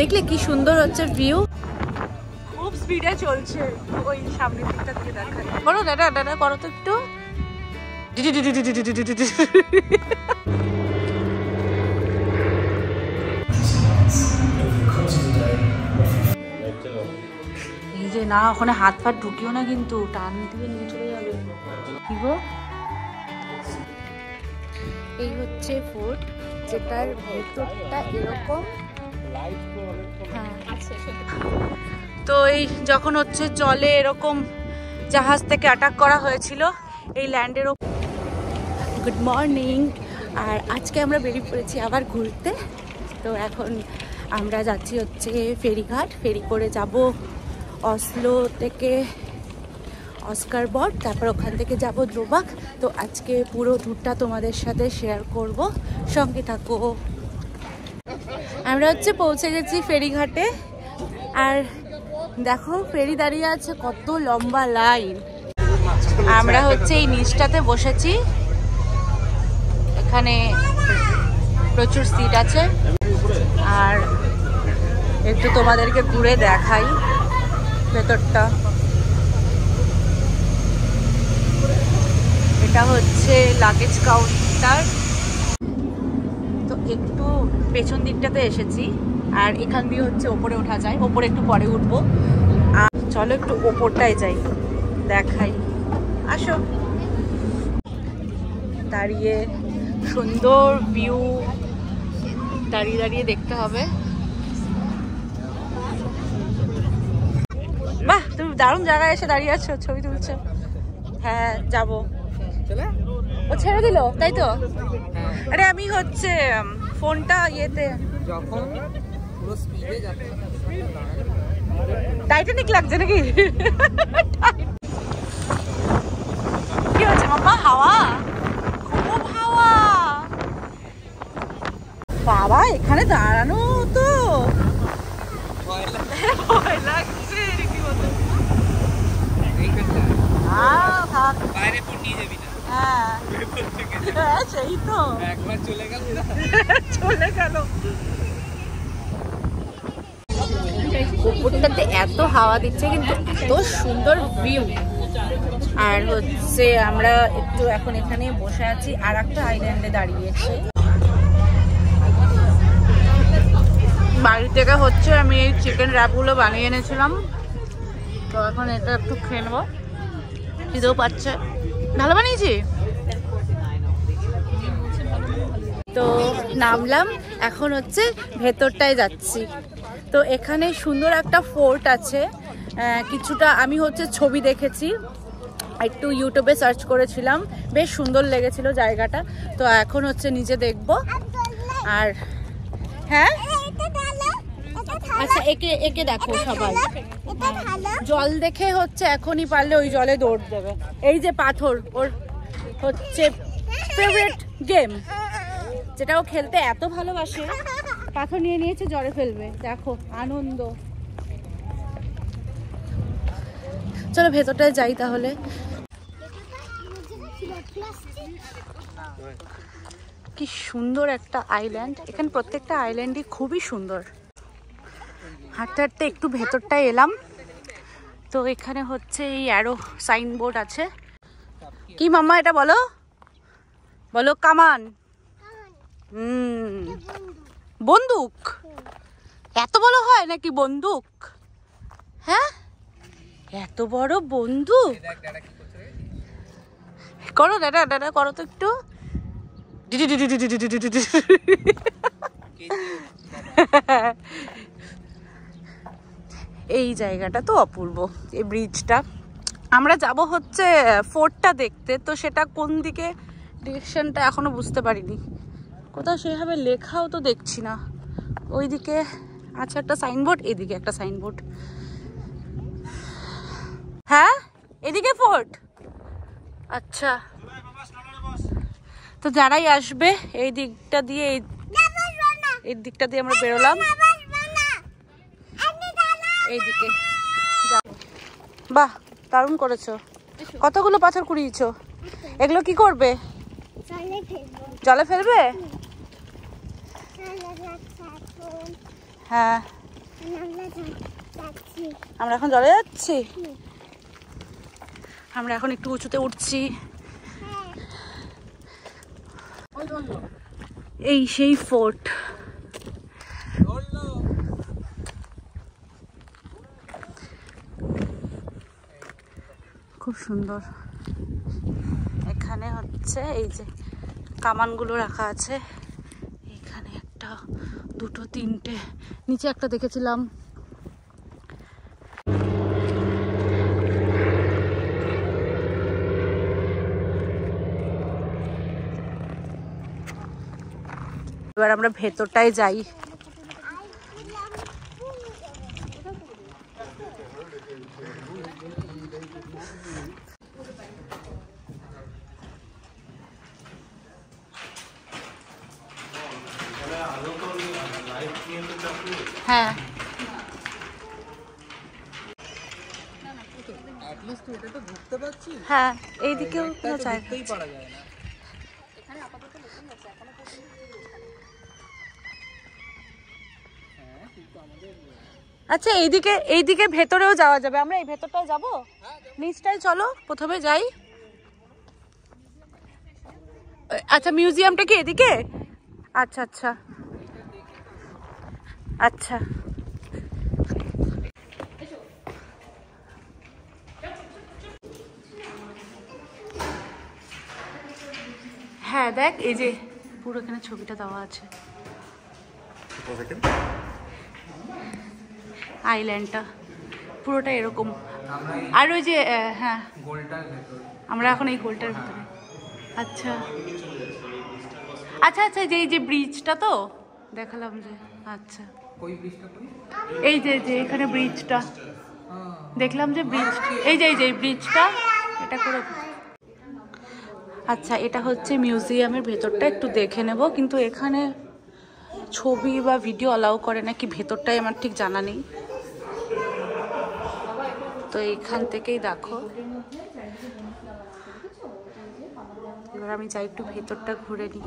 দেখলে কি সুন্দর হচ্ছে ভিউ, খুব স্পিডে চলছে। ওই সামনের দিকটা দিয়ে দেখাই, করো দাদা দাদা করো তো একটু। এই যে না, ওখানে হাত ফাত ঢুকিও না কিন্তু, টান দিয়ে নিয়ে চলে যাবে। কি গো, এই হচ্ছে ফোর্ট, যেটার ভেতরটা এরকম। তো এই যখন হচ্ছে জলে এরকম জাহাজ থেকে অ্যাটাক করা হয়েছিল এই ল্যান্ডের ওপর। Good morning. আর আজকে আমরা বেরিয়ে পড়েছি আবার ঘুরতে। তো এখন আমরা যাচ্ছি হচ্ছে ফেরিঘাট, ফেরি করে যাব অসলো থেকে অস্কারবর্গ, তারপর ওখান থেকে যাব দ্রোবাক। তো আজকে পুরো ট্যুরটা তোমাদের সাথে শেয়ার করব, সঙ্গে থাকো। আমরা হচ্ছে পৌঁছে গেছি ফেরিঘাটে, আর দেখো ফেরি দাঁড়িয়ে আছে, কত লম্বা লাইন। আমরা হচ্ছে এই নিচটাতে বসেছি, এখানে প্রচুর সিট আছে। আর একটু তোমাদেরকে ঘুরে দেখাই ভেতরটা। এটা হচ্ছে লাগেজ কাউন্টার। তো একটু পেছন দিকটাতে এসেছি, আর এখান দিয়ে হচ্ছে ওপরে ওঠা যায়, ওপরে একটু পরে উঠবো। আর চলো একটু ওপরটায় যাই, দেখাই, আসো। দাঁড়িয়ে সুন্দর ভিউ, দাঁড়িয়ে দাঁড়িয়ে দেখতে হবে। বাহ, তুমি দারুণ জায়গায় এসে দাঁড়িয়ে আছো, ছবি তুলছো। হ্যাঁ যাবো। ও ছেড়ে দিল তাই তো? আরে আমি হচ্ছে ফোনটা ইয়েতে, যখন পুরো স্পিডে যাচ্ছে টাইটানিক লাগছে নাকি? কি হচ্ছে মাম্মা? হাওয়া, খুব হাওয়া। বাবা এখানে দাঁড়ানো তো ভয় লাগছে রীতিমতো। বাইরে ফোন নিয়ে যাবি না। হ্যাঁ সেই তো, একবার চলে গেল চলে গেল। উপরটাতে এত হাওয়া দিচ্ছে, কিন্তু এত সুন্দর ভিউ। আর হচ্ছে আমরা একটু এখন এখানে বসে আছি আর একটা আইল্যান্ডে দাঁড়িয়েছি। বাড়ি থেকে হচ্ছে আমি এই চিকেন র্যাপগুলো বানিয়ে এনেছিলাম, তো এখন এটা একটু খেয়ে নেবো, খিদেও পাচ্ছে। ভালো বানিয়েছি। তো নামলাম, এখন হচ্ছে ভেতরটায় যাচ্ছি। তো এখানে সুন্দর একটা ফোর্ট আছে, কিছুটা আমি হচ্ছে ছবি দেখেছি, একটু ইউটিউবে সার্চ করেছিলাম, বেশ সুন্দর লেগেছিল জায়গাটা। তো এখন হচ্ছে নিজে দেখবো। আর হ্যাঁ আচ্ছা, একে একে দেখো সবাই, জল দেখে হচ্ছে এখনই পারলে ওই জলে দৌড় দেবে। এই যে পাথর, ওর হচ্ছে ফেভারিট গেম, যেটা ও খেলতে এত ভালোবাসে। পাথর নিয়ে নিয়েছে, জলে ফেলবে, দেখো আনন্দ। চলো ভেতরটায় যাই তাহলে। কি সুন্দর একটা আইল্যান্ড, এখানে প্রত্যেকটা আইল্যান্ডই খুবই সুন্দর। হাঁটতে হাঁটতে একটু ভেতরটায় এলাম, তো এখানে হচ্ছে এই অ্যারো সাইনবোর্ড আছে। কি মাম্মা এটা বলো, বলো কামান। বন্দুক, এত বড় হয় নাকি বন্দুক? হ্যাঁ এত বড় বন্দুক। করো দাদা দাদা করো তো একটু। এই জায়গাটা তো অপূর্ব, এই ব্রিজটা। আমরা যাব হচ্ছে ফোর্টটা দেখতে, তো সেটা কোন দিকে ডিরেকশনটা এখনো বুঝতে পারিনি, কোথাও সেভাবে লেখাও তো দেখছি না। ওইদিকে আছে একটা সাইনবোর্ড, এদিকে একটা সাইনবোর্ড। হ্যাঁ এদিকে ফোর্ট, আচ্ছা। তো যারাই আসবে এই দিকটা দিয়ে, এই দিকটা দিয়ে আমরা বেরোলাম, এইদিকে। বাহ দারুণ করেছো, কতগুলো পাথর কুড়িয়েছো। এগুলো কি করবে? জলে ফেলবে? হ্যাঁ আমরা এখন জলে যাচ্ছি, আমরা এখন একটু উঁচুতে উঠছি। এই সেই ফোর্ট, খুব সুন্দর। এখানে হচ্ছে এই যে কামানগুলো রাখা আছে, এখানে একটা, দুটো, তিনটে, নিচে একটা দেখেছিলাম। এবার আমরা ভেতরটায় যাই। হ্যাঁ, হ্যাঁ, এইদিকেও কোনো জায়গায় পারা যায় না। আচ্ছা, এইদিকে ভেতরেও যাওয়া যাবে, আমরা এই ভেতরটায় যাবো, নিচটায় চলো প্রথমে যাই। আচ্ছা, মিউজিয়ামটা কি এদিকে? আচ্ছা আচ্ছা আচ্ছা, হ্যাঁ দেখ, এই যে পুরো এখানে ছবিটা দেওয়া আছে, আইল্যান্ডটা পুরোটা এরকম। আর ওই যে হ্যাঁ, আমরা এখন এই গোলটার ভিতরে। আচ্ছা আচ্ছা আচ্ছা, এই যে ব্রিজটা তো দেখালাম যে, আচ্ছা এই যে এখানে ব্রিজটা দেখলাম, যে ব্রিজ, এই যে ব্রিজটা এটা করে। আচ্ছা, এটা হচ্ছে মিউজিয়ামের ভেতরটা, একটু দেখে নেব, কিন্তু এখানে ছবি বা ভিডিও অ্যালাউ করে নাকি ভেতরটাই আমার ঠিক জানা নেই। তো এইখান থেকেই দেখো, এবার আমি যাই একটু ভেতরটা ঘুরে নিই।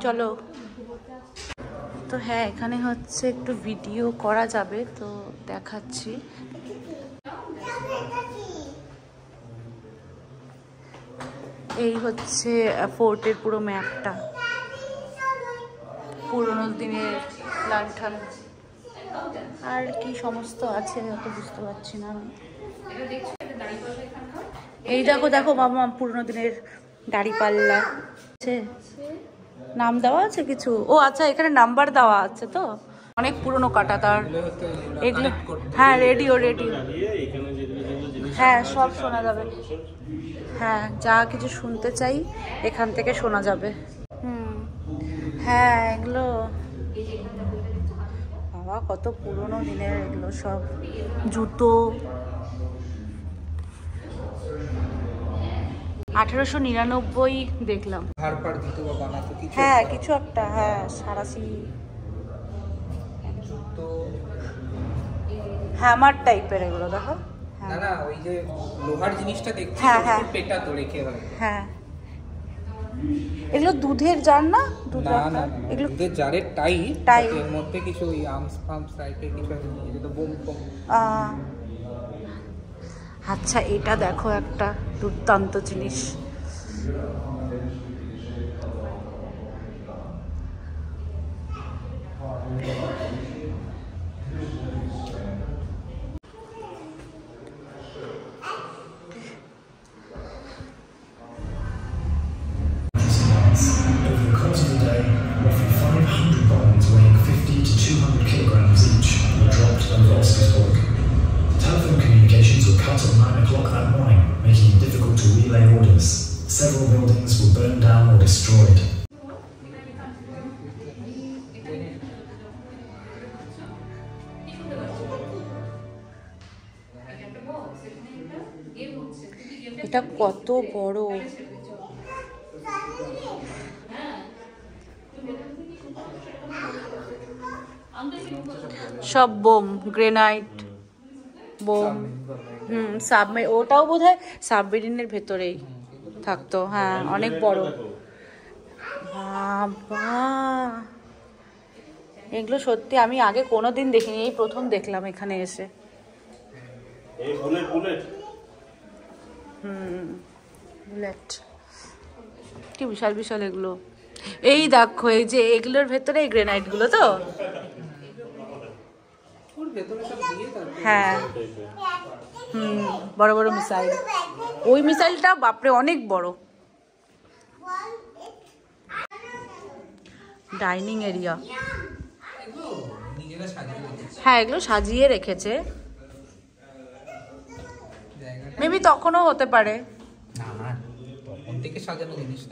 চলো। তো হ্যাঁ, এখানে হচ্ছে একটু ভিডিও করা যাবে, তো দেখাচ্ছি। এই হচ্ছে ফোর্টের পুরো ম্যাপটা, পুরোনো দিনের লান্ঠান আর কি সমস্ত আছে, অত বুঝতে পারছি না আমি। এই দেখো দেখো মামা, পুরোনো দিনের দাঁড়িপাল্লা আছে, নাম দেওয়া আছে কিছু। ও আচ্ছা, এখানে নাম্বার দেওয়া আছে, তো অনেক পুরনো কাটা তার এগুলো। হ্যাঁ, রেডিও, হ্যাঁ সব শোনা যাবে। হ্যাঁ, যা কিছু শুনতে চাই এখান থেকে শোনা যাবে। হ্যাঁ, এগুলো বাবা কত পুরনো দিনের, এগুলো সব জুতো। 1899 দেখলাম। হ্যাঁ, কিছু একটা, হ্যাঁ, সারাশি হ্যামার টাইপের এগুলো, দেখো। না না, ওই যে লোহার জিনিসটা দেখছি, হ্যাঁ পেটা তো রেখে হয়। হ্যাঁ, এগুলো দুধের জার না? না না, এগুলো দুধের জারের টাই, এর মধ্যে কিছু ওই আর্মস ফার্মস টাইপের কিছু আছে, যেটা বোম। আচ্ছা, এটা দেখো একটা দুর্দান্ত জিনিস। Several buildings were burned down or destroyed. এটা কত বড়, সব বোম, গ্রেনাইট বোম। সাবমেরিন, ওটাও বোধহয় সাবমেরিনের ভেতরেই থাকতো। হ্যাঁ, অনেক বড়। বাবা, এগুলো সত্যি আমি আগে কোনোদিন দেখিনি, এই প্রথম দেখলাম এখানে এসে। বুলেট কি বিশাল বিশাল এগুলো। এই দেখো এই যে এগুলোর ভেতরে এই গ্রেনাইট গুলো তো, হ্যাঁ বড় বড় মিসাইল। ওই মিসাইলটা বাপরে অনেক বড়। ডাইনিং এরিয়া, হ্যাঁ এগুলো সাজিয়ে রেখেছে, মেবি তখনও হতে পারে।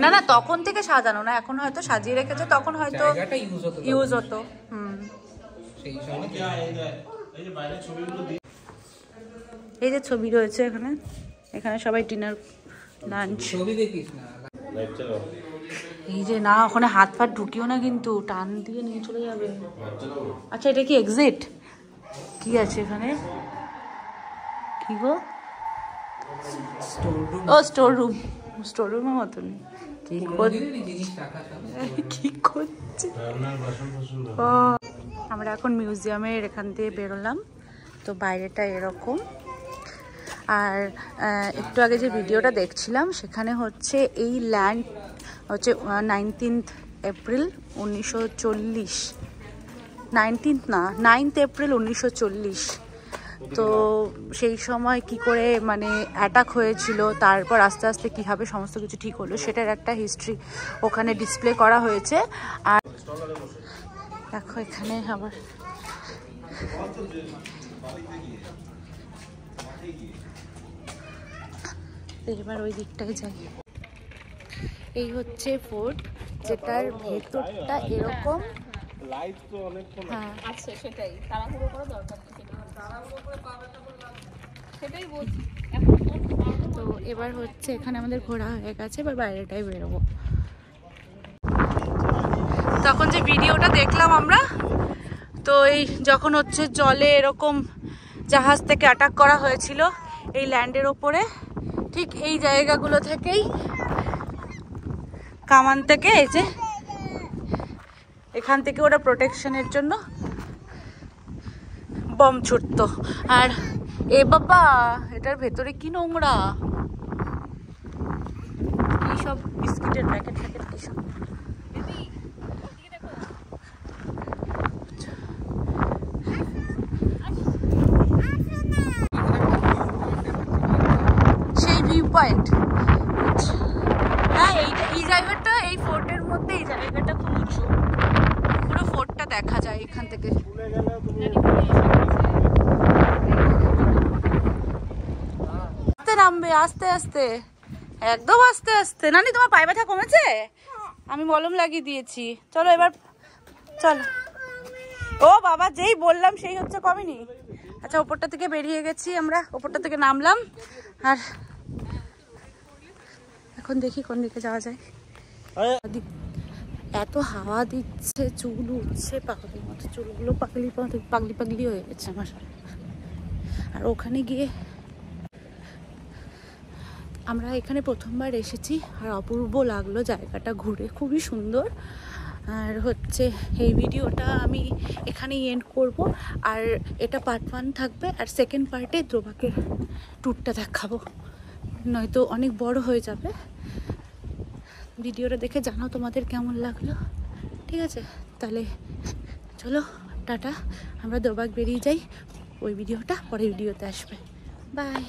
না না তখন থেকে সাজানো না, এখন হয়তো সাজিয়ে রেখেছে, তখন হয়তো ইউজ হতো। এই যে ছবি রয়েছে এখানে, এখানে সবাই ডিনার লাঞ্চ। এই যে না ওখানে হাত ফাত ঢুকিও না কিন্তু, টান দিয়ে নিয়ে চলে যাবে। আচ্ছা এটা কি এক্সিট? কি আছে এখানে? কি গো? ও স্টোর রুম, স্টোর রুমের মতন। কি করছে? আমরা এখন মিউজিয়ামের এখান দিয়ে বেরোলাম, তো বাইরেটা এরকম। আর একটু আগে যে ভিডিওটা দেখছিলাম সেখানে হচ্ছে এই ল্যান্ড হচ্ছে 19 এপ্রিল 1940, 9 এপ্রিল 1940। তো সেই সময় কি করে মানে অ্যাটাক হয়েছিল, তারপর আস্তে আস্তে কীভাবে সমস্ত কিছু ঠিক হলো সেটার একটা হিস্ট্রি ওখানে ডিসপ্লে করা হয়েছে। আর দেখো এখানে আবার এবার ওই দিকটায় যাই। এই হচ্ছে ফোর্ট, যেটার ভেতরটা এরকম। হ্যাঁ আচ্ছা সেটাই, তাড়াহুড়ো করা দরকার নেই, সেটাই বলছি। তো এবার হচ্ছে এখানে আমাদের ঘোরা হয়ে গেছে, এবার বাইরেটাই বেরোবো। তখন যে ভিডিওটা দেখলাম আমরা, তো এই যখন হচ্ছে জলে এরকম জাহাজ থেকে অ্যাটাক করা হয়েছিল এই ল্যান্ডের ওপরে, ঠিক এই জায়গাগুলো থেকেই কামান থেকে এই যে এখান থেকে ওরা প্রোটেকশনের জন্য বম ছুটতো। আর এ বাবা এটার ভেতরে কি নোংরা, কি সব বিস্কিটের প্যাকেট ফ্যাকেট কি সব। সেই ভিউ পয়েন্ট, হ্যাঁ এই জায়গাটা, এই ফোর্টের মধ্যে এই জায়গাটা খুব উঁচু, পুরো ফোর্টটা দেখা যায় এখান থেকে। আস্তে নামবে, আস্তে আস্তে, একদম আস্তে আস্তে। নানি তোমার পায়ে ব্যথা কমেছে? আমি মলম লাগিয়ে দিয়েছি। চলো এবার চলো। ও বাবা যেই বললাম সেই হচ্ছে কমেনি। আচ্ছা ওপরটা থেকে বেরিয়ে গেছি আমরা, ওপরটা থেকে নামলাম। আর এখন দেখি কোন দিকে যাওয়া যায়। এত হাওয়া দিচ্ছে, চুল উঠছে পাগলের মতো, চুলগুলো পাগলি পাগলি পাগলি হয়ে গেছে আমার। আর ওখানে গিয়ে আমরা এখানে প্রথমবার এসেছি, আর অপূর্ব লাগলো জায়গাটা ঘুরে, খুবই সুন্দর। আর হচ্ছে এই ভিডিওটা আমি এখানেই এন্ড করব। আর এটা পার্ট 1 থাকবে, আর সেকেন্ড পার্টে দ্রোবাকের ট্যুরটা দেখাবো, নয়তো অনেক বড় হয়ে যাবে। ভিডিওটা দেখে জানাও তোমাদের কেমন লাগলো, ঠিক আছে? তাহলে চলো টাটা, আমরা দ্রোবাক বেরিয়ে যাই। ওই ভিডিওটা পরের ভিডিওতে আসবে। বাই।